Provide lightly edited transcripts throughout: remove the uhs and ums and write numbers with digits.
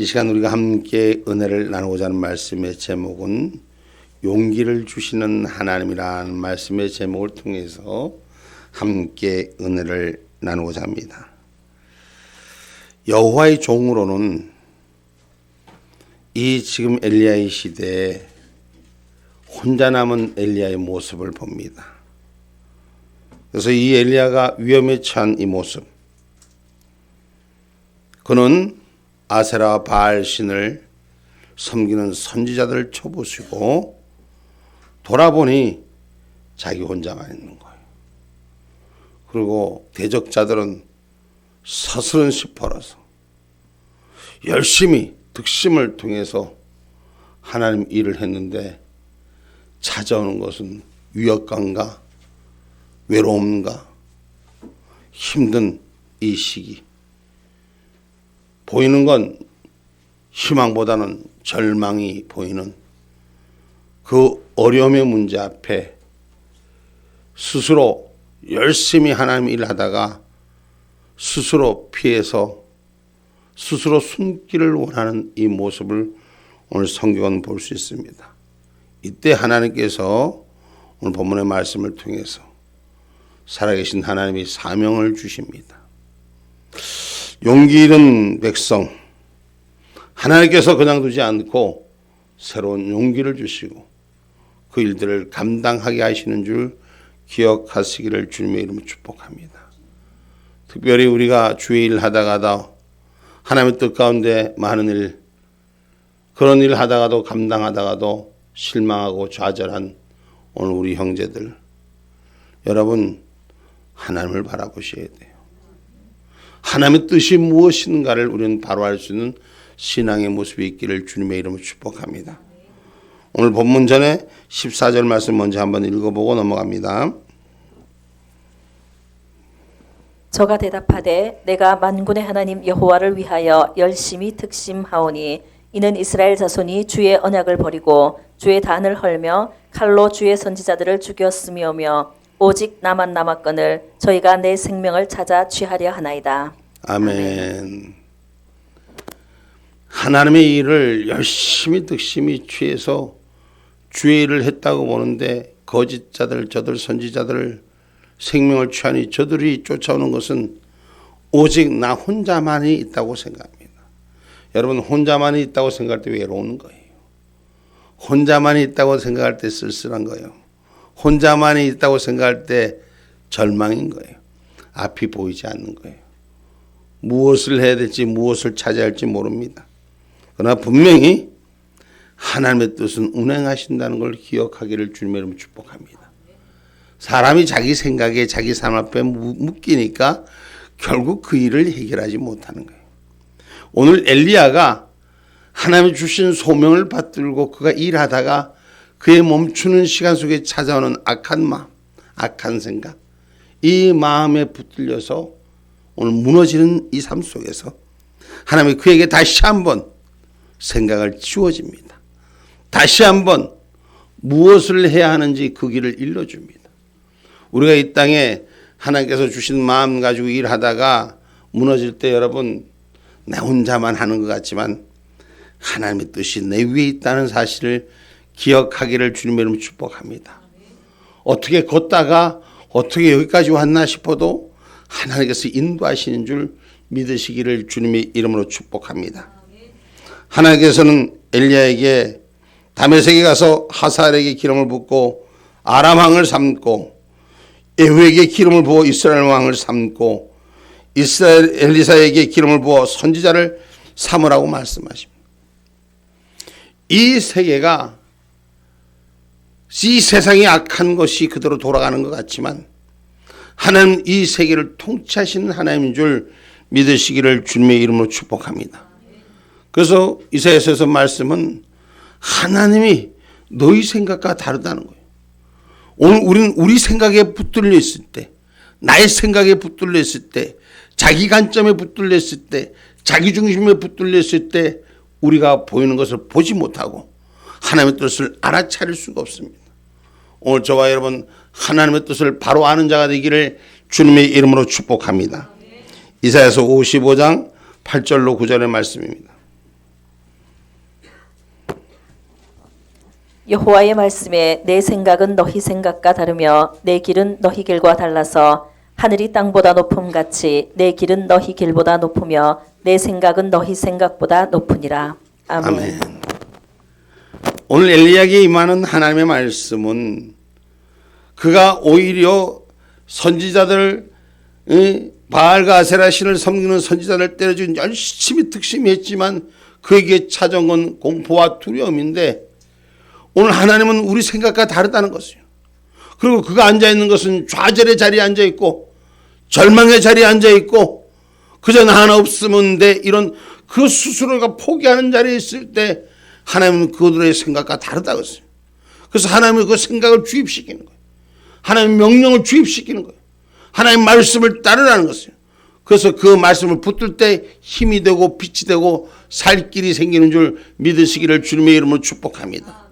이 시간 우리가 함께 은혜를 나누고자 하는 말씀의 제목은 용기를 주시는 하나님이라는 말씀의 제목을 통해서 함께 은혜를 나누고자 합니다. 여호와의 종으로는 이 지금 엘리야의 시대에 혼자 남은 엘리야의 모습을 봅니다. 그래서 이 엘리야가 위험에 처한 이 모습, 그는 아세라 바알 신을 섬기는 선지자들을 쳐부수고 돌아보니 자기 혼자만 있는 거예요. 그리고 대적자들은 서스른씩 벌어서 열심히 득심을 통해서 하나님 일을 했는데 찾아오는 것은 위협감과 외로움과 힘든 이 시기. 보이는 건 희망보다는 절망이 보이는 그 어려움의 문제 앞에 스스로 열심히 하나님 일을 하다가 스스로 피해서 스스로 숨기를 원하는 이 모습을 오늘 성경은 볼 수 있습니다. 이때 하나님께서 오늘 본문의 말씀을 통해서 살아계신 하나님이 사명을 주십니다. 용기 잃은 백성, 하나님께서 그냥 두지 않고 새로운 용기를 주시고 그 일들을 감당하게 하시는 줄 기억하시기를 주님의 이름으로 축복합니다. 특별히 우리가 주의 일 하다가도 하나님의 뜻 가운데 많은 일, 그런 일 하다가도 감당하다가도 실망하고 좌절한 오늘 우리 형제들, 여러분 하나님을 바라보셔야 돼요. 하나님의 뜻이 무엇인가를 우리는 바로 알 수 있는 신앙의 모습이 있기를 주님의 이름으로 축복합니다. 오늘 본문 전에 14절 말씀 먼저 한번 읽어보고 넘어갑니다. 저가 대답하되 내가 만군의 하나님 여호와를 위하여 열심히 득심하오니 이는 이스라엘 자손이 주의 언약을 버리고 주의 단을 헐며 칼로 주의 선지자들을 죽였음이오며 오직 나만 남았거늘 저희가 내 생명을 찾아 취하려 하나이다. 아멘. 하나님의 일을 열심히 득심히 취해서 주의 일을 했다고 보는데 거짓자들, 저들 선지자들을 생명을 취하니 저들이 쫓아오는 것은 오직 나 혼자만이 있다고 생각합니다. 여러분 혼자만이 있다고 생각할 때 외로운 거예요. 혼자만이 있다고 생각할 때 쓸쓸한 거예요. 혼자만이 있다고 생각할 때 절망인 거예요. 앞이 보이지 않는 거예요. 무엇을 해야 될지 무엇을 찾아야 할지 모릅니다. 그러나 분명히 하나님의 뜻은 운행하신다는 걸 기억하기를 주님의 이름으로 축복합니다. 사람이 자기 생각에 자기 삶 앞에 묶이니까 결국 그 일을 해결하지 못하는 거예요. 오늘 엘리야가 하나님이 주신 소명을 받들고 그가 일하다가 그의 멈추는 시간 속에 찾아오는 악한 마음, 악한 생각, 이 마음에 붙들려서 오늘 무너지는 이 삶 속에서 하나님이 그에게 다시 한번 생각을 지워집니다. 다시 한번 무엇을 해야 하는지 그 길을 일러줍니다. 우리가 이 땅에 하나님께서 주신 마음 가지고 일하다가 무너질 때 여러분 나 혼자만 하는 것 같지만 하나님의 뜻이 내 위에 있다는 사실을 기억하기를 주님의 이름으로 축복합니다. 어떻게 걷다가 어떻게 여기까지 왔나 싶어도 하나님께서 인도하시는 줄 믿으시기를 주님의 이름으로 축복합니다. 하나님께서는 엘리야에게 다메섹에 가서 하사엘에게 기름을 붓고 아람 왕을 삼고 예후에게 기름을 부어 이스라엘 왕을 삼고 이스라엘 엘리사에게 기름을 부어 선지자를 삼으라고 말씀하십니다. 이 세계가 이 세상이 악한 것이 그대로 돌아가는 것 같지만 하나님 이 세계를 통치하시는 하나님인 줄 믿으시기를 주님의 이름으로 축복합니다. 그래서 이사야서에서 말씀은 하나님이 너희 생각과 다르다는 거예요. 오늘 우리는 우리 생각에 붙들려 있을 때, 나의 생각에 붙들려 있을 때, 자기 관점에 붙들려 있을 때, 자기 중심에 붙들려 있을 때 우리가 보이는 것을 보지 못하고 하나님의 뜻을 알아차릴 수가 없습니다. 오늘 저와 여러분 하나님의 뜻을 바로 아는 자가 되기를 주님의 이름으로 축복합니다. 이사야서 55장 8절로 9절의 말씀입니다. 여호와의 말씀에 내 생각은 너희 생각과 다르며 내 길은 너희 길과 달라서 하늘이 땅보다 높음 같이 내 길은 너희 길보다 높으며 내 생각은 너희 생각보다 높으니라. 아멘. 아멘. 오늘 엘리야에게 임하는 하나님의 말씀은 그가 오히려 선지자들, 바알과 아세라 신을 섬기는 선지자를 때려주고 열심히 특심히 했지만 그에게 찾아온 건 공포와 두려움인데, 오늘 하나님은 우리 생각과 다르다는 것이에요. 그리고 그가 앉아있는 것은 좌절의 자리에 앉아있고 절망의 자리에 앉아있고 그저 나 하나 없으면 돼, 이런 그 스스로가 포기하는 자리에 있을 때 하나님은 그들의 생각과 다르다고 했어요. 그래서 하나님은 그 생각을 주입시키는 거예요. 하나님의 명령을 주입시키는 거예요. 하나님의 말씀을 따르라는 것이에요. 그래서 그 말씀을 붙들 때 힘이 되고 빛이 되고 살 길이 생기는 줄 믿으시기를 주님의 이름으로 축복합니다.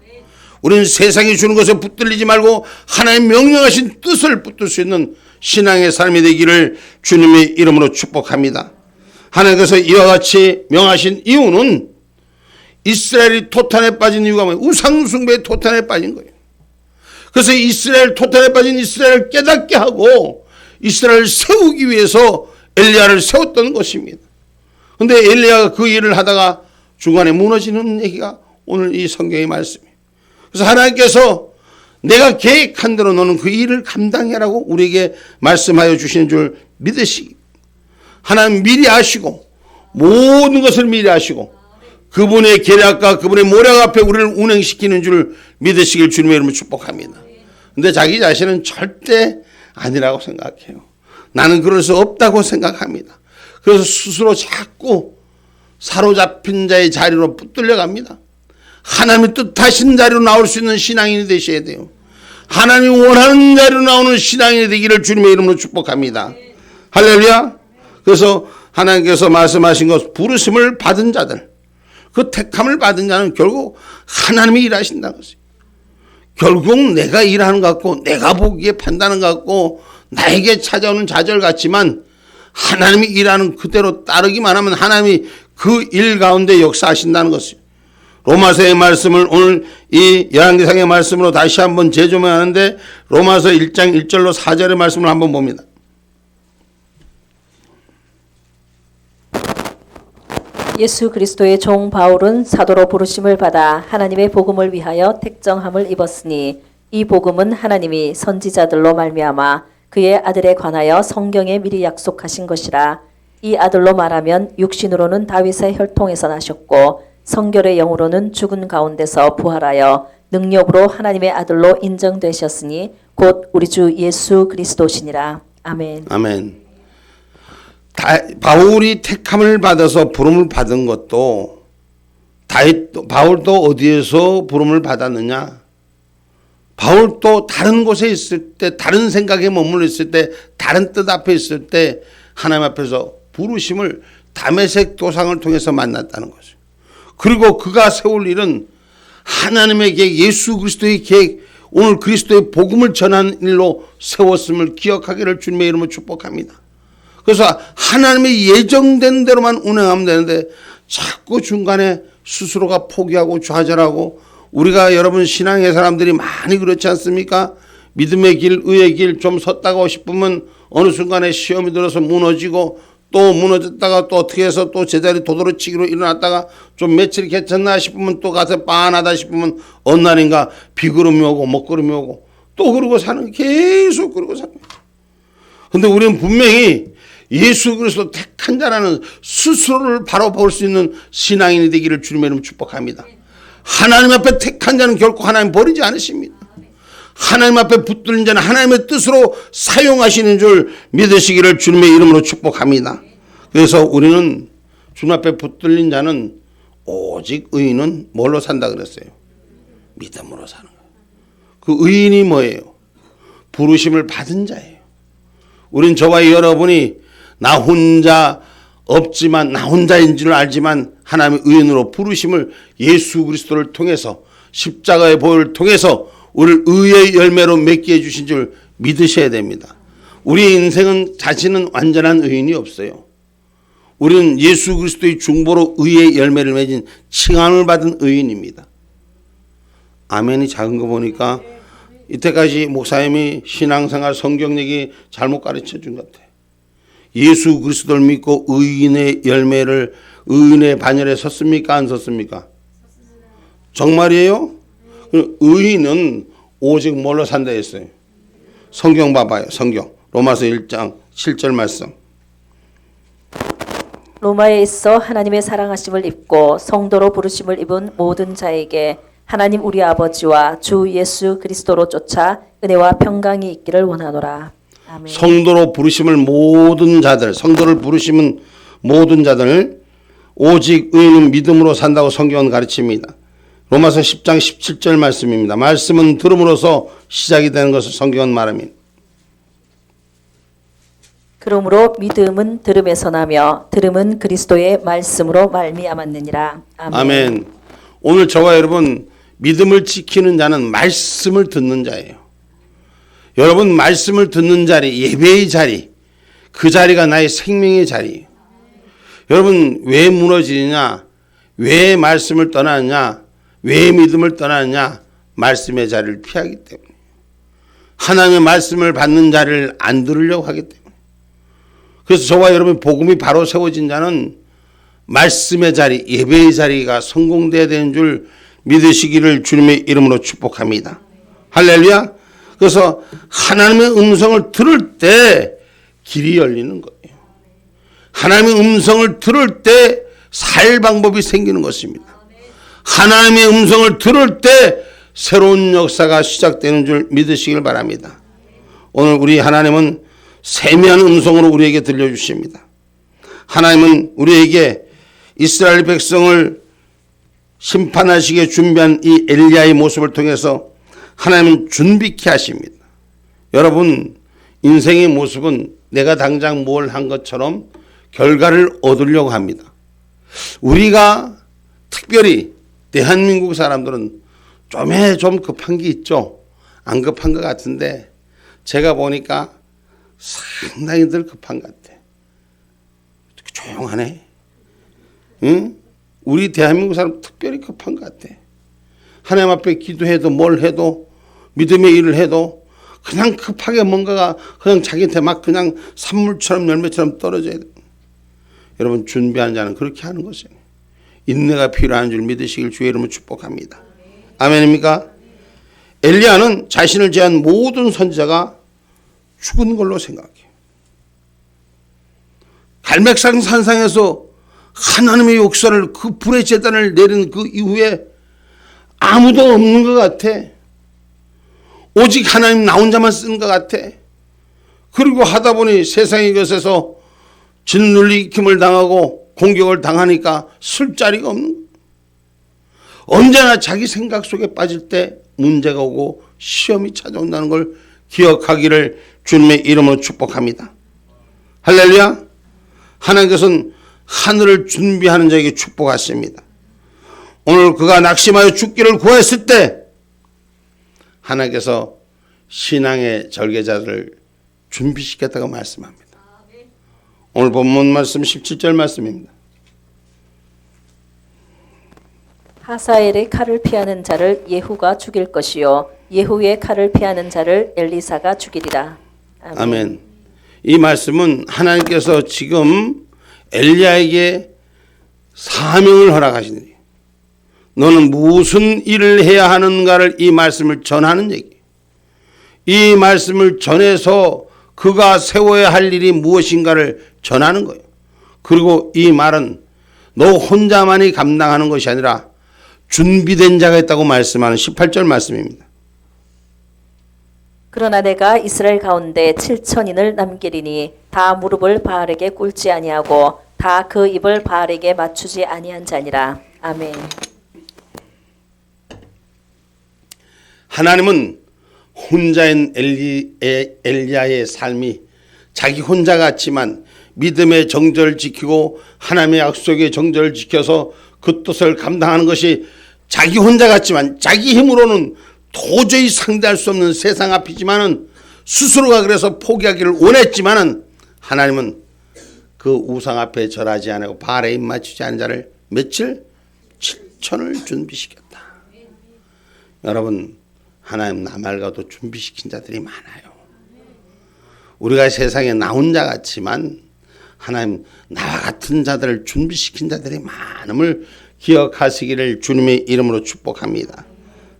우리는 세상이 주는 것에 붙들리지 말고 하나님 명령하신 뜻을 붙들 수 있는 신앙의 삶이 되기를 주님의 이름으로 축복합니다. 하나님께서 이와 같이 명하신 이유는 이스라엘이 토탄에 빠진 이유가 뭐예요? 우상숭배의 토탄에 빠진 거예요. 그래서 이스라엘 토탄에 빠진 이스라엘을 깨닫게 하고 이스라엘을 세우기 위해서 엘리야를 세웠던 것입니다. 그런데 엘리야가 그 일을 하다가 중간에 무너지는 얘기가 오늘 이 성경의 말씀이에요. 그래서 하나님께서 내가 계획한 대로 너는 그 일을 감당해라고 우리에게 말씀하여 주시는 줄 믿으시기. 하나님 미리 아시고 모든 것을 미리 아시고 그분의 계략과 그분의 모략 앞에 우리를 운행시키는 줄 믿으시길 주님의 이름으로 축복합니다. 그런데 자기 자신은 절대 아니라고 생각해요. 나는 그럴 수 없다고 생각합니다. 그래서 스스로 자꾸 사로잡힌 자의 자리로 붙들려 갑니다. 하나님의 뜻하신 자리로 나올 수 있는 신앙인이 되셔야 돼요. 하나님이 원하는 자리로 나오는 신앙인이 되기를 주님의 이름으로 축복합니다. 할렐루야. 그래서 하나님께서 말씀하신 것, 부르심을 받은 자들, 그 택함을 받은 자는 결국 하나님이 일하신다는 것이에요. 결국 내가 일하는 것 같고 내가 보기에 판단하는 것 같고 나에게 찾아오는 좌절 같지만 하나님이 일하는 그대로 따르기만 하면 하나님이 그 일 가운데 역사하신다는 것이에요. 로마서의 말씀을 오늘 이 열왕기상의 말씀으로 다시 한번 재조명하는데 로마서 1장 1절로 4절의 말씀을 한번 봅니다. 예수 그리스도의 종 바울은 사도로 부르심을 받아 하나님의 복음을 위하여 택정함을 입었으니 이 복음은 하나님이 선지자들로 말미암아 그의 아들에 관하여 성경에 미리 약속하신 것이라. 이 아들로 말하면 육신으로는 다윗의 혈통에서 나셨고 성결의 영으로는 죽은 가운데서 부활하여 능력으로 하나님의 아들로 인정되셨으니 곧 우리 주 예수 그리스도시니라. 아멘. 아멘. 바울이 택함을 받아서 부름을 받은 것도 바울도 어디에서 부름을 받았느냐? 바울도 다른 곳에 있을 때, 다른 생각에 머물러 있을 때, 다른 뜻 앞에 있을 때 하나님 앞에서 부르심을 다메섹 도상을 통해서 만났다는 거죠. 그리고 그가 세울 일은 하나님의 계획, 예수 그리스도의 계획, 오늘 그리스도의 복음을 전하는 일로 세웠음을 기억하기를 주님의 이름으로 축복합니다. 그래서 하나님의 예정된 대로만 운행하면 되는데 자꾸 중간에 스스로가 포기하고 좌절하고, 우리가 여러분 신앙의 사람들이 많이 그렇지 않습니까? 믿음의 길, 의의 길 좀 섰다고 싶으면 어느 순간에 시험이 들어서 무너지고 또 무너졌다가 또 어떻게 해서 또 제자리 도도로치기로 일어났다가 좀 며칠 괜찮나 싶으면 또 가서 빤하다 싶으면 어느 날인가 비구름이 오고 먹구름이 오고 또 그러고 사는, 계속 그러고 사는 거예요. 그런데 우리는 분명히 예수 그리스도 택한 자라는 스스로를 바로 볼 수 있는 신앙인이 되기를 주님의 이름으로 축복합니다. 하나님 앞에 택한 자는 결코 하나님 버리지 않으십니다. 하나님 앞에 붙들린 자는 하나님의 뜻으로 사용하시는 줄 믿으시기를 주님의 이름으로 축복합니다. 그래서 우리는 주님 앞에 붙들린 자는 오직 의인은 뭘로 산다 그랬어요? 믿음으로 사는 거예요. 그 의인이 뭐예요? 부르심을 받은 자예요. 우린 저와 여러분이 나 혼자 없지만, 나 혼자인 줄 알지만 하나님의 의인으로 부르심을 예수 그리스도를 통해서, 십자가의 보혈을 통해서 우리를 의의 열매로 맺게 해주신 줄 믿으셔야 됩니다. 우리의 인생은 자신은 완전한 의인이 없어요. 우리는 예수 그리스도의 중보로 의의 열매를 맺은 칭함을 받은 의인입니다. 아멘이 작은 거 보니까 이때까지 목사님이 신앙생활 성경 얘기 잘못 가르쳐 준 것 같아. 예수 그리스도를 믿고 의인의 열매를 의인의 반열에 섰습니까? 안 섰습니까? 정말이에요? 의인은 오직 뭘로 산다 했어요? 성경 봐봐요. 성경. 로마서 1장 7절 말씀. 로마에 있어 하나님의 사랑하심을 입고 성도로 부르심을 입은 모든 자에게 하나님 우리 아버지와 주 예수 그리스도로 쫓아 은혜와 평강이 있기를 원하노라. 아멘. 성도로 부르심을 모든 자들, 성도를 부르심은 모든 자들, 오직 의인은 믿음으로 산다고 성경은 가르칩니다. 로마서 10장 17절 말씀입니다. 말씀은 들음으로써 시작이 되는 것을 성경은 말합니다. 그러므로 믿음은 들음에서 나며 들음은 그리스도의 말씀으로 말미암았느니라. 아멘. 아멘. 오늘 저와 여러분 믿음을 지키는 자는 말씀을 듣는 자예요. 여러분 말씀을 듣는 자리, 예배의 자리, 그 자리가 나의 생명의 자리예요. 여러분 왜 무너지느냐? 왜 말씀을 떠나느냐? 왜 믿음을 떠나느냐? 말씀의 자리를 피하기 때문에. 하나님의 말씀을 받는 자리를 안 들으려고 하기 때문에. 그래서 저와 여러분 복음이 바로 세워진 자는 말씀의 자리, 예배의 자리가 성공돼야 되는 줄 믿으시기를 주님의 이름으로 축복합니다. 할렐루야. 그래서 하나님의 음성을 들을 때 길이 열리는 거예요. 하나님의 음성을 들을 때 살 방법이 생기는 것입니다. 하나님의 음성을 들을 때 새로운 역사가 시작되는 줄 믿으시길 바랍니다. 오늘 우리 하나님은 세미한 음성으로 우리에게 들려주십니다. 하나님은 우리에게 이스라엘 백성을 심판하시기에 준비한 이 엘리야의 모습을 통해서 하나님은 준비케 하십니다. 여러분 인생의 모습은 내가 당장 뭘 한 것처럼 결과를 얻으려고 합니다. 우리가 특별히 대한민국 사람들은 좀 급한 게 있죠. 안 급한 것 같은데 제가 보니까 상당히들 급한 것 같아. 조용하네. 응? 우리 대한민국 사람 특별히 급한 것 같아. 하나님 앞에 기도해도 뭘 해도 믿음의 일을 해도 그냥 급하게 뭔가가 그냥 자기한테 막 그냥 산물처럼 열매처럼 떨어져야 돼. 여러분 준비하는 자는 그렇게 하는 것이에요. 인내가 필요한 줄 믿으시길 주의 이름으로 축복합니다. 아멘입니까? 엘리야는 자신을 제한 모든 선지자가 죽은 걸로 생각해요. 갈멜산 산상에서 하나님의 역사를 그 불의 제단을 내린 그 이후에 아무도 없는 것 같아. 오직 하나님 나 혼자만 쓰는 것 같아. 그리고 하다 보니 세상의 것에서 짓눌리 익힘을 당하고 공격을 당하니까 쓸 자리가 없는 거야. 언제나 자기 생각 속에 빠질 때 문제가 오고 시험이 찾아온다는 걸 기억하기를 주님의 이름으로 축복합니다. 할렐루야. 하나님께서는 하늘을 준비하는 자에게 축복하십니다. 오늘 그가 낙심하여 죽기를 구했을 때 하나님께서 신앙의 절개자들을 준비시켰다고 말씀합니다. 오늘 본문 말씀 17절 말씀입니다. 하사엘의 칼을 피하는 자를 예후가 죽일 것이요 예후의 칼을 피하는 자를 엘리사가 죽이리라. 아멘. 아멘. 이 말씀은 하나님께서 지금 엘리야에게 사명을 허락하시니 너는 무슨 일을 해야 하는가를 이 말씀을 전하는 얘기. 이 말씀을 전해서 그가 세워야 할 일이 무엇인가를 전하는 거예요. 그리고 이 말은 너 혼자만이 감당하는 것이 아니라 준비된 자가 있다고 말씀하는 18절 말씀입니다. 그러나 내가 이스라엘 가운데 7천인을 남기리니 다 무릎을 바알에게 꿇지 아니하고 다 그 입을 바알에게 맞추지 아니한 자니라. 아멘. 하나님은 혼자인 엘리야의 삶이 자기 혼자 같지만 믿음의 정절을 지키고 하나님의 약속의 정절을 지켜서 그 뜻을 감당하는 것이 자기 혼자 같지만 자기 힘으로는 도저히 상대할 수 없는 세상 앞이지만은 스스로가 그래서 포기하기를 원했지만은 하나님은 그 우상 앞에 절하지 않고 바알에 입 맞추지 않은 자를 며칠 7천을 준비시켰다. 여러분, 하나님 나말가도 준비시킨 자들이 많아요. 우리가 세상에 나 혼자 같지만 하나님 나와 같은 자들을 준비시킨 자들이 많음을 기억하시기를 주님의 이름으로 축복합니다.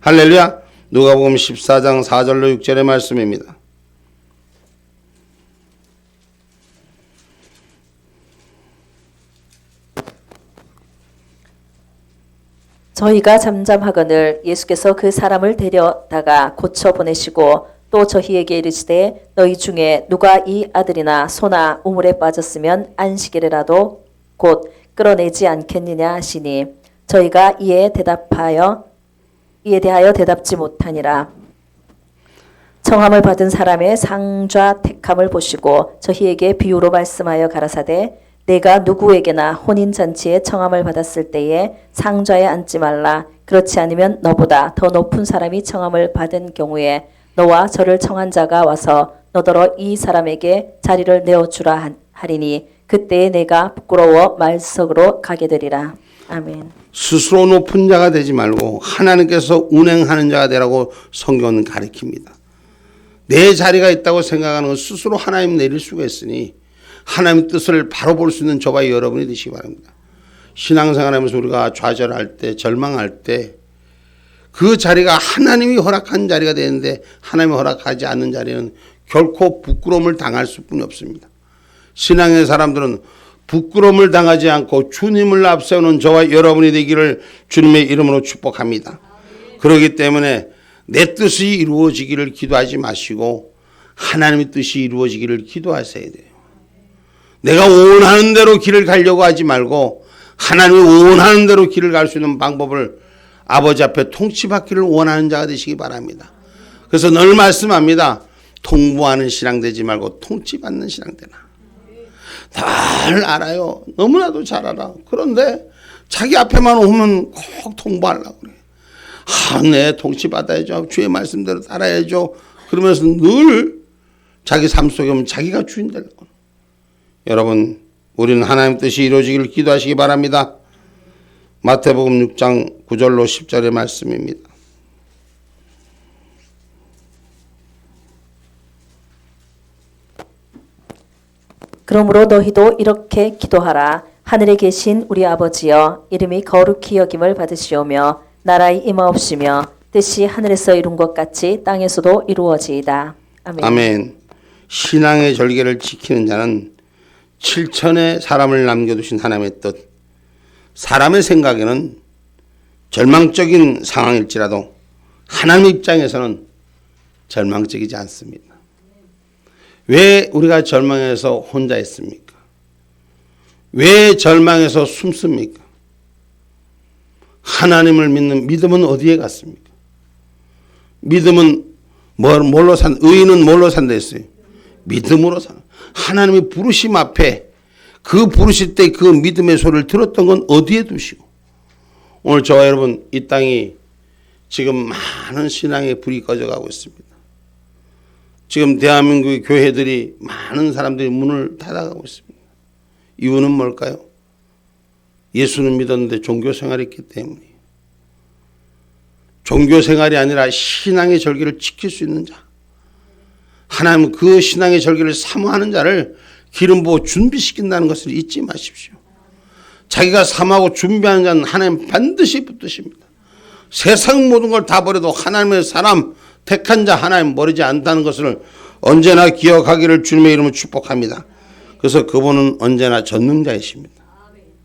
할렐루야. 누가복음 14장 4절로 6절의 말씀입니다. 저희가 잠잠하거늘 예수께서 그 사람을 데려다가 고쳐 보내시고 또 저희에게 이르시되 너희 중에 누가 이 아들이나 소나 우물에 빠졌으면 안식일이라도 곧 끌어내지 않겠느냐 하시니 저희가 이에 대하여 대답지 못하니라. 청함을 받은 사람의 상좌 택함을 보시고 저희에게 비유로 말씀하여 가라사대 내가 누구에게나 혼인잔치에 청함을 받았을 때에 상좌에 앉지 말라. 그렇지 않으면 너보다 더 높은 사람이 청함을 받은 경우에 너와 저를 청한 자가 와서 너더러 이 사람에게 자리를 내어주라 하리니 그때에 내가 부끄러워 말석으로 가게 되리라. 아멘. 스스로 높은 자가 되지 말고 하나님께서 운행하는 자가 되라고 성경은 가르칩니다. 내 자리가 있다고 생각하는 건 스스로 하나님 내릴 수가 있으니 하나님의 뜻을 바로 볼 수 있는 저와 여러분이 되시기 바랍니다. 신앙생활하면서 우리가 좌절할 때, 절망할 때 그 자리가 하나님이 허락한 자리가 되는데 하나님이 허락하지 않는 자리는 결코 부끄러움을 당할 수뿐이 없습니다. 신앙의 사람들은 부끄러움을 당하지 않고 주님을 앞세우는 저와 여러분이 되기를 주님의 이름으로 축복합니다. 그렇기 때문에 내 뜻이 이루어지기를 기도하지 마시고 하나님의 뜻이 이루어지기를 기도하셔야 돼요. 내가 원하는 대로 길을 가려고 하지 말고 하나님이 원하는 대로 길을 갈 수 있는 방법을 아버지 앞에 통치받기를 원하는 자가 되시기 바랍니다. 그래서 늘 말씀합니다. 통보하는 신앙 되지 말고 통치받는 신앙 되라. 잘 알아요. 너무나도 잘 알아. 그런데 자기 앞에만 오면 꼭 통보하려고 그래. 내 통치받아야죠. 주의 말씀대로 따라야죠. 그러면서 늘 자기 삶 속에 오면 자기가 주인 되려고. 여러분, 우리는 하나님 뜻이 이루어지기를 기도하시기 바랍니다. 마태복음 6장 9절로 10절의 말씀입니다. 그러므로 너희도 이렇게 기도하라. 하늘에 계신 우리 아버지여 이름이 거룩히 여김을 받으시오며 나라의 임하옵시며 뜻이 하늘에서 이룬 것 같이 땅에서도 이루어지이다. 아멘. 아멘. 신앙의 절개를 지키는 자는 7천의 사람을 남겨두신 하나님의 뜻, 사람의 생각에는 절망적인 상황일지라도 하나님 입장에서는 절망적이지 않습니다. 왜 우리가 절망해서 혼자 있습니까? 왜 절망해서 숨습니까? 하나님을 믿는 믿음은 어디에 갔습니까? 믿음은 뭘로 산? 의인은 뭘로 산다 했어요? 믿음으로 산. 하나님의 부르심 앞에 그 부르실 때 그 믿음의 소리를 들었던 건 어디에 두시고 오늘 저와 여러분 이 땅이 지금 많은 신앙의 불이 꺼져가고 있습니다. 지금 대한민국의 교회들이 많은 사람들이 문을 닫아가고 있습니다. 이유는 뭘까요? 예수는 믿었는데 종교생활이 있기 때문이에요. 종교생활이 아니라 신앙의 절기를 지킬 수 있는 자, 하나님은 그 신앙의 절기를 사모하는 자를 기름 부어 준비시킨다는 것을 잊지 마십시오. 자기가 사모하고 준비하는 자는 하나님 반드시 붙드십니다. 세상 모든 걸 다 버려도 하나님의 사람 택한 자 하나님 버리지 않다는 것을 언제나 기억하기를 주님의 이름으로 축복합니다. 그래서 그분은 언제나 전능자이십니다.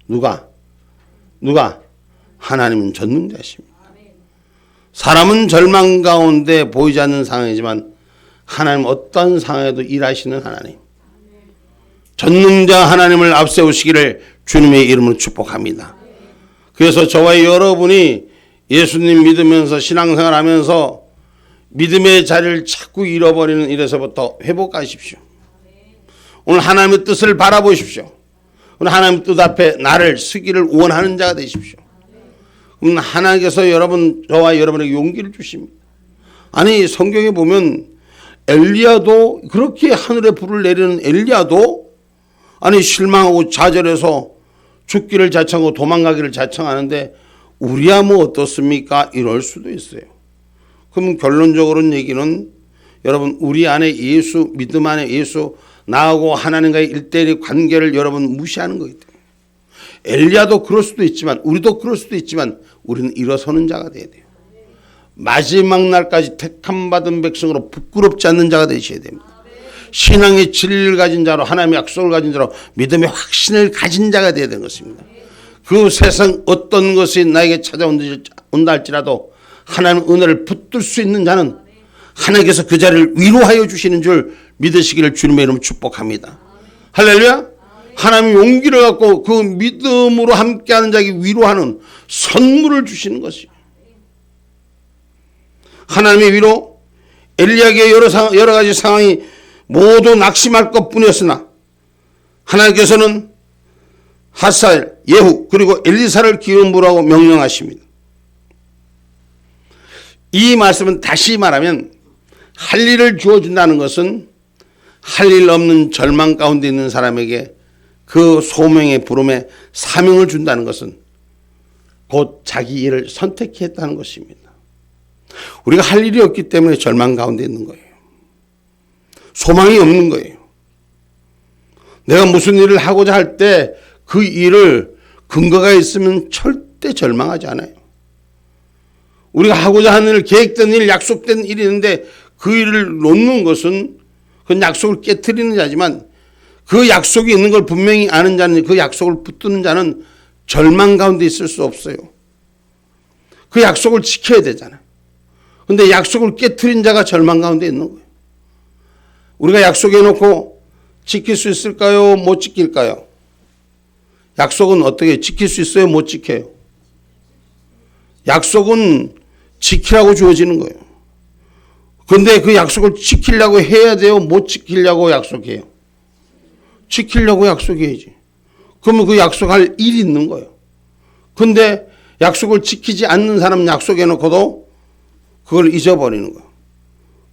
누가? 하나님은 전능자이십니다. 사람은 절망 가운데 보이지 않는 상황이지만 하나님 어떤 상황에도 일하시는 하나님, 전능자 하나님을 앞세우시기를 주님의 이름으로 축복합니다. 그래서 저와 여러분이 예수님 믿으면서 신앙생활하면서 믿음의 자리를 자꾸 잃어버리는 일에서부터 회복하십시오. 오늘 하나님의 뜻을 바라보십시오. 오늘 하나님의 뜻 앞에 나를 서기를 원하는 자가 되십시오. 그럼 하나님께서 저와 여러분에게 용기를 주십니다. 아니 성경에 보면 엘리야도 그렇게 하늘에 불을 내리는 엘리야도 아니 실망하고 좌절해서 죽기를 자청하고 도망가기를 자청하는데 우리야 뭐 어떻습니까? 이럴 수도 있어요. 그럼 결론적으로는 얘기는 여러분 우리 안에 예수, 믿음 안에 예수, 나하고 하나님과의 일대일의 관계를 여러분 무시하는 거기 때문에 엘리야도 그럴 수도 있지만 우리도 그럴 수도 있지만 우리는 일어서는 자가 돼야 돼요. 마지막 날까지 택함 받은 백성으로 부끄럽지 않는 자가 되셔야 됩니다. 신앙의 진리를 가진 자로 하나님의 약속을 가진 자로 믿음의 확신을 가진 자가 되어야 되는 것입니다. 그 세상 어떤 것이 나에게 찾아온다 할지라도 하나님의 은혜를 붙들 수 있는 자는 하나님께서 그 자리를 위로하여 주시는 줄 믿으시기를 주님의 이름으로 축복합니다. 할렐루야. 하나님의 용기를 갖고 그 믿음으로 함께하는 자에게 위로하는 선물을 주시는 것이에요. 하나님의 위로, 엘리야에게 여러 가지 상황이 모두 낙심할 것뿐이었으나 하나님께서는 하사엘, 예후 그리고 엘리사를 기름부라고 명령하십니다. 이 말씀은 다시 말하면 할 일을 주어준다는 것은 할 일 없는 절망 가운데 있는 사람에게 그 소명의 부름에 사명을 준다는 것은 곧 자기 일을 선택했다는 것입니다. 우리가 할 일이 없기 때문에 절망 가운데 있는 거예요. 소망이 없는 거예요. 내가 무슨 일을 하고자 할 때 그 일을 근거가 있으면 절대 절망하지 않아요. 우리가 하고자 하는 일, 계획된 일, 약속된 일이 있는데 그 일을 놓는 것은 그 약속을 깨트리는 자지만 그 약속이 있는 걸 분명히 아는 자는 그 약속을 붙드는 자는 절망 가운데 있을 수 없어요. 그 약속을 지켜야 되잖아요. 근데 약속을 깨트린 자가 절망 가운데 있는 거예요. 우리가 약속해 놓고 지킬 수 있을까요? 못 지킬까요? 약속은 어떻게 지킬 수 있어요? 못 지켜요? 약속은 지키라고 주어지는 거예요. 근데 그 약속을 지키려고 해야 돼요? 못 지키려고 약속해요? 지키려고 약속해야지. 그러면 그 약속할 일이 있는 거예요. 근데 약속을 지키지 않는 사람은 약속해 놓고도 그걸 잊어버리는 거예요.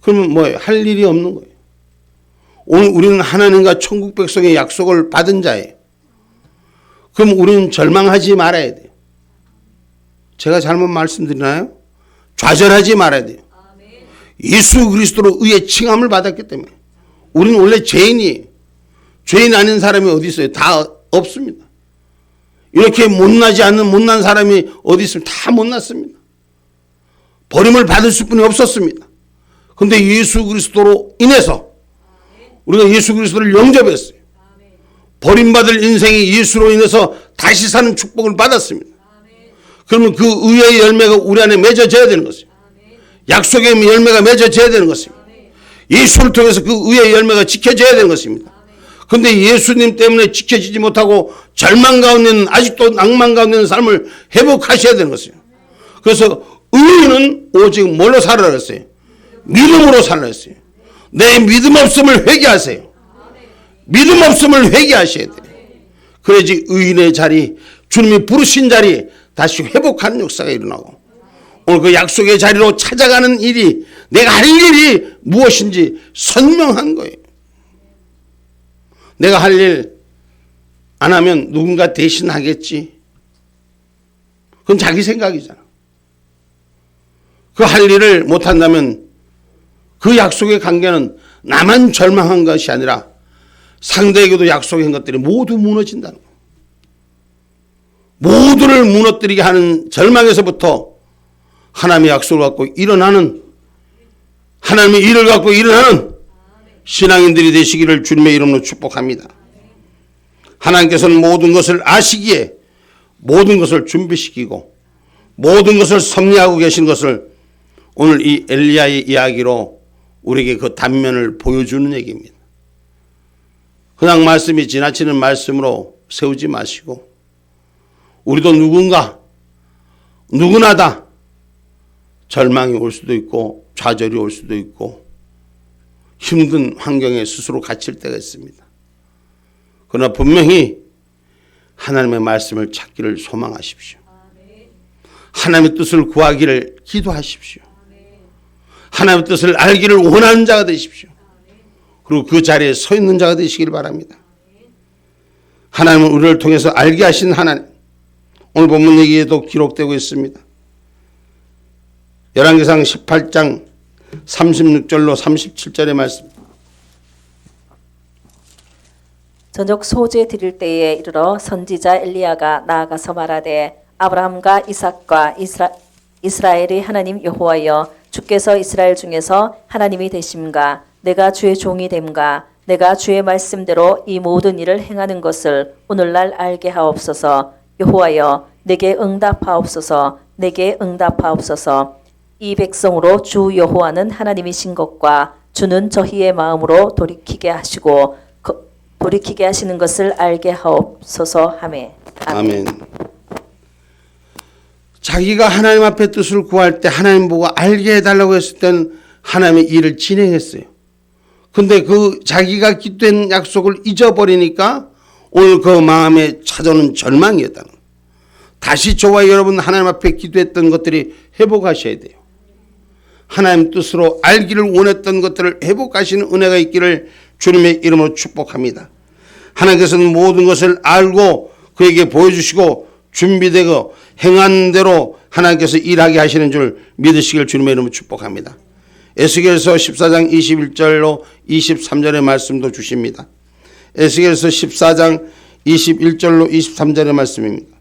그러면 뭐예요? 할 일이 없는 거예요. 오늘 우리는 하나님과 천국 백성의 약속을 받은 자예요. 그럼 우리는 절망하지 말아야 돼요. 제가 잘못 말씀드리나요? 좌절하지 말아야 돼요. 예수 그리스도로 의의 칭함을 받았기 때문에 우리는 원래 죄인이에요. 죄인 아닌 사람이 어디 있어요? 다 없습니다. 이렇게 못나지 않는 못난 사람이 어디 있으면 다 못났습니다. 버림을 받을 수뿐이 없었습니다. 그런데 예수 그리스도로 인해서 우리가 예수 그리스도를 영접했어요. 버림받을 인생이 예수로 인해서 다시 사는 축복을 받았습니다. 그러면 그 의의 열매가 우리 안에 맺어져야 되는 것이에요. 약속의 열매가 맺어져야 되는 것입니다. 예수를 통해서 그 의의 열매가 지켜져야 되는 것입니다. 그런데 예수님 때문에 지켜지지 못하고 절망 가운데 있는 아직도 낭만 가운데 있는 삶을 회복하셔야 되는 것이에요. 그래서 의인은 오직 뭘로 살아라 했어요? 믿음으로 살아라 했어요. 내 믿음 없음을 회개하세요. 믿음 없음을 회개하셔야 돼요. 그래야지 의인의 자리, 주님이 부르신 자리 다시 회복하는 역사가 일어나고 오늘 그 약속의 자리로 찾아가는 일이 내가 할 일이 무엇인지 선명한 거예요. 내가 할 일 안 하면 누군가 대신 하겠지. 그건 자기 생각이잖아. 그 할 일을 못한다면 그 약속의 관계는 나만 절망한 것이 아니라 상대에게도 약속한 것들이 모두 무너진다는 거예요. 모두를 무너뜨리게 하는 절망에서부터 하나님의 약속을 갖고 일어나는 하나님의 일을 갖고 일어나는 신앙인들이 되시기를 주님의 이름으로 축복합니다. 하나님께서는 모든 것을 아시기에 모든 것을 준비시키고 모든 것을 섭리하고 계신 것을 오늘 이 엘리야의 이야기로 우리에게 그 단면을 보여주는 얘기입니다. 그냥 말씀이 지나치는 말씀으로 세우지 마시고 우리도 누구나 다 절망이 올 수도 있고 좌절이 올 수도 있고 힘든 환경에 스스로 갇힐 때가 있습니다. 그러나 분명히 하나님의 말씀을 찾기를 소망하십시오. 하나님의 뜻을 구하기를 기도하십시오. 하나님의 뜻을 알기를 원하는 자가 되십시오. 그리고 그 자리에 서 있는 자가 되시길 바랍니다. 하나님은 우리를 통해서 알게 하신 하나님, 오늘 본문 얘기에도 기록되고 있습니다. 열왕기상 18장 36절로 37절의 말씀. 저녁 소제 드릴 때에 이르러 선지자 엘리야가 나아가서 말하되 아브라함과 이삭과 이스라엘의 하나님 여호와여 주께서 이스라엘 중에서 하나님이 되심과 내가 주의 종이 됨과 내가 주의 말씀대로 이 모든 일을 행하는 것을 오늘날 알게 하옵소서. 여호와여 내게 응답하옵소서. 내게 응답하옵소서. 이 백성으로 주 여호와는 하나님이신 것과 주는 저희의 마음으로 돌이키게 하시는 것을 알게 하옵소서 하매. 아멘. 자기가 하나님 앞에 뜻을 구할 때 하나님 보고 알게 해달라고 했을 때는 하나님의 일을 진행했어요. 근데 그 자기가 기도한 약속을 잊어버리니까 오늘 그 마음에 찾아오는 절망이었다는 거예요. 다시 저와 여러분 하나님 앞에 기도했던 것들이 회복하셔야 돼요. 하나님 뜻으로 알기를 원했던 것들을 회복하시는 은혜가 있기를 주님의 이름으로 축복합니다. 하나님께서는 모든 것을 알고 그에게 보여주시고 준비되고 행한 대로 하나님께서 일하게 하시는 줄 믿으시길 주님의 이름으로 축복합니다. 에스겔서 14장 21절로 23절의 말씀도 주십니다. 에스겔서 14장 21절로 23절의 말씀입니다.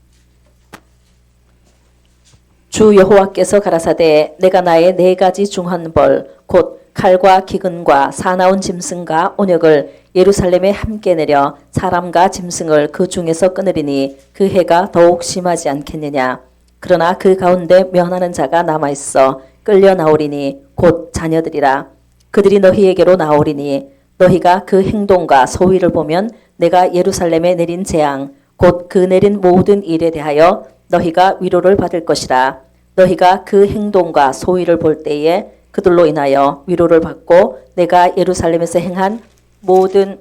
주 여호와께서 가라사대 내가 나의 네 가지 중한 벌 곧 칼과 기근과 사나운 짐승과 온역을 예루살렘에 함께 내려 사람과 짐승을 그 중에서 끊으리니 그 해가 더욱 심하지 않겠느냐. 그러나 그 가운데 면하는 자가 남아있어 끌려 나오리니 곧 자녀들이라. 그들이 너희에게로 나오리니 너희가 그 행동과 소위를 보면 내가 예루살렘에 내린 재앙 곧 그 내린 모든 일에 대하여 너희가 위로를 받을 것이라. 너희가 그 행동과 소위를 볼 때에 그들로 인하여 위로를 받고 내가 예루살렘에서 행한 모든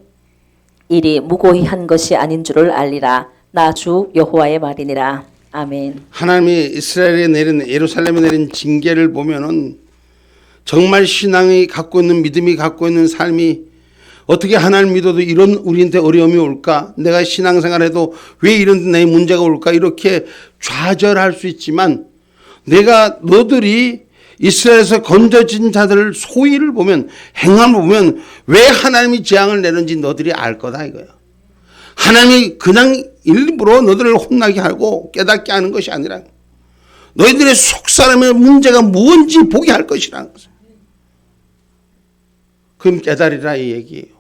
일이 무고히 한 것이 아닌 줄을 알리라. 나 주 여호와의 말이니라. 아멘. 하나님이 이스라엘에 내린 예루살렘에 내린 징계를 보면은 정말 신앙이 갖고 있는 믿음이 갖고 있는 삶이 어떻게 하나님 믿어도 이런 우리한테 어려움이 올까? 내가 신앙생활해도 왜 이런 내 문제가 올까? 이렇게 좌절할 수 있지만 너들이 이스라엘에서 건져진 자들 소위를 보면 행함을 보면 왜 하나님이 재앙을 내는지 너들이 알 거다 이거야. 하나님이 그냥 일부러 너들을 혼나게 하고 깨닫게 하는 것이 아니라 너희들의 속사람의 문제가 뭔지 보게 할 것이라는 거죠. 그럼 깨달으라 이 얘기예요.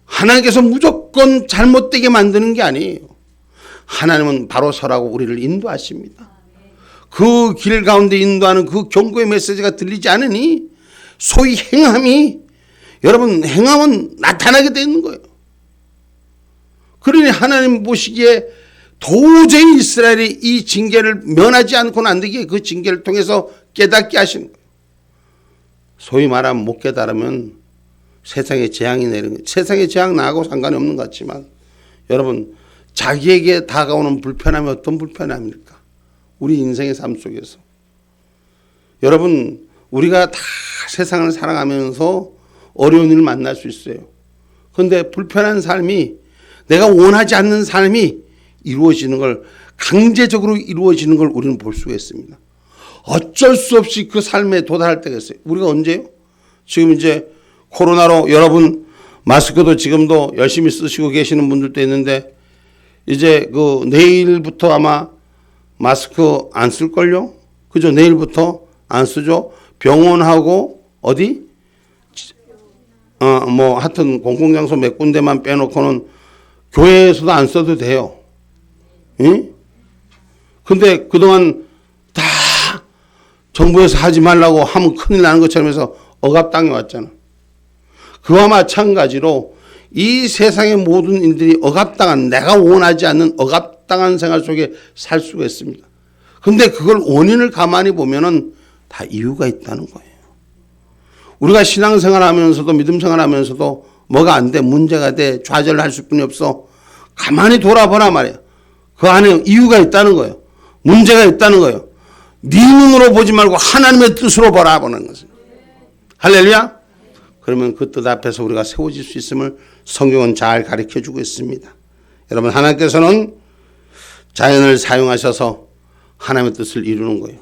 하나님께서 무조건 잘못되게 만드는 게 아니에요. 하나님은 바로 서라고 우리를 인도하십니다. 그 길 가운데 인도하는 그 경고의 메시지가 들리지 않으니 소위 행함이 여러분 행함은 나타나게 되는 거예요. 그러니 하나님 보시기에 도저히 이스라엘이 이 징계를 면하지 않고는 안 되게 그 징계를 통해서 깨닫게 하시는 거예요. 소위 말하면 못 깨달으면 세상에 재앙이 내리는 거예요. 세상에 재앙 나하고 상관이 없는 것 같지만 여러분 자기에게 다가오는 불편함이 어떤 불편함입니까? 우리 인생의 삶 속에서 여러분 우리가 다 세상을 살아가면서 어려운 일을 만날 수 있어요. 그런데 불편한 삶이 내가 원하지 않는 삶이 이루어지는 걸 강제적으로 이루어지는 걸 우리는 볼 수가 있습니다. 어쩔 수 없이 그 삶에 도달할 때가 있어요. 우리가 언제요? 지금 이제 코로나로 여러분 마스크도 지금도 열심히 쓰시고 계시는 분들도 있는데 이제 그 내일부터 아마 마스크 안 쓸걸요? 그죠? 내일부터 안 쓰죠? 병원하고 어디? 하여튼 공공장소 몇 군데만 빼놓고는 교회에서도 안 써도 돼요. 응? 근데 그동안 다 정부에서 하지 말라고 하면 큰일 나는 것처럼 해서 억압당해 왔잖아. 그와 마찬가지로 이 세상의 모든 일들이 억압당한 내가 원하지 않는 억압당한 생활 속에 살 수가 있습니다. 그런데 그걸 원인을 가만히 보면은 다 이유가 있다는 거예요. 우리가 신앙생활 하면서도 믿음생활 하면서도 뭐가 안 돼, 문제가 돼, 좌절할 수뿐이 없어. 가만히 돌아보라 말이야. 그 안에 이유가 있다는 거예요. 문제가 있다는 거예요. 네 눈으로 보지 말고 하나님의 뜻으로 바라보는 거죠. 할렐루야. 그러면 그 뜻 앞에서 우리가 세워질 수 있음을 성경은 잘 가르쳐주고 있습니다. 여러분 하나님께서는 자연을 사용하셔서 하나님의 뜻을 이루는 거예요.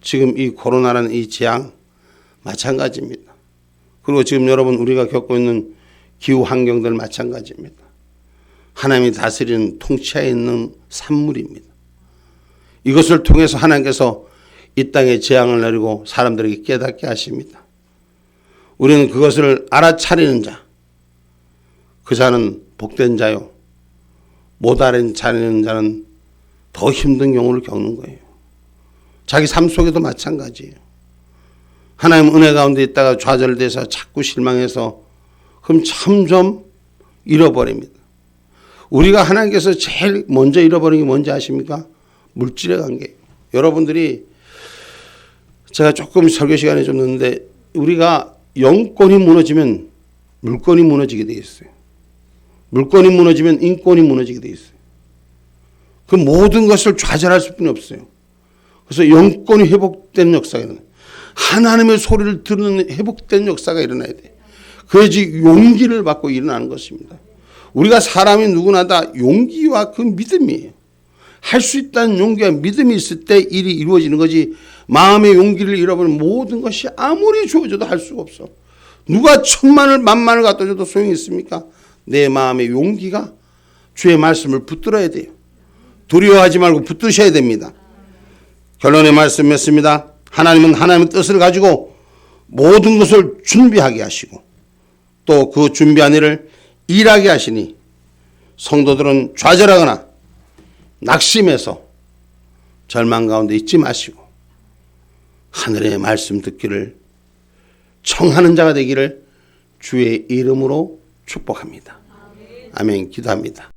지금 이 코로나라는 이 재앙 마찬가지입니다. 그리고 지금 여러분 우리가 겪고 있는 기후 환경들 마찬가지입니다. 하나님이 다스리는 통치하에 있는 산물입니다. 이것을 통해서 하나님께서 이 땅에 재앙을 내리고 사람들에게 깨닫게 하십니다. 우리는 그것을 알아차리는 자, 그 자는 복된 자요. 못 알아차리는 자는 더 힘든 경우를 겪는 거예요. 자기 삶 속에도 마찬가지예요. 하나님 은혜 가운데 있다가 좌절돼서 자꾸 실망해서 그럼 점점 잃어버립니다. 우리가 하나님께서 제일 먼저 잃어버리는 게 뭔지 아십니까? 물질의 관계예요. 여러분들이 제가 조금 설교 시간에 좀 늦는데 우리가 영권이 무너지면 물권이 무너지게 돼 있어요. 물권이 무너지면 인권이 무너지게 돼 있어요. 그 모든 것을 좌절할 수뿐이 없어요. 그래서 영권이 회복되는 역사가 일어나요. 하나님의 소리를 듣는 회복된 역사가 일어나야 돼요. 그래야지 용기를 받고 일어나는 것입니다. 우리가 사람이 누구나 다 용기와 그 믿음이에요. 할 수 있다는 용기와 믿음이 있을 때 일이 이루어지는 거지 마음의 용기를 잃어버리면 모든 것이 아무리 주어져도 할 수가 없어. 누가 1000만을 10,000만을 갖다 줘도 소용이 있습니까? 내 마음의 용기가 주의 말씀을 붙들어야 돼요. 두려워하지 말고 붙드셔야 됩니다. 결론의 말씀이었습니다. 하나님은 하나님의 뜻을 가지고 모든 것을 준비하게 하시고 또 그 준비한 일을 일하게 하시니 성도들은 좌절하거나 낙심해서 절망 가운데 있지 마시고 하늘의 말씀 듣기를 청하는 자가 되기를 주의 이름으로 축복합니다. 아멘. 기도합니다.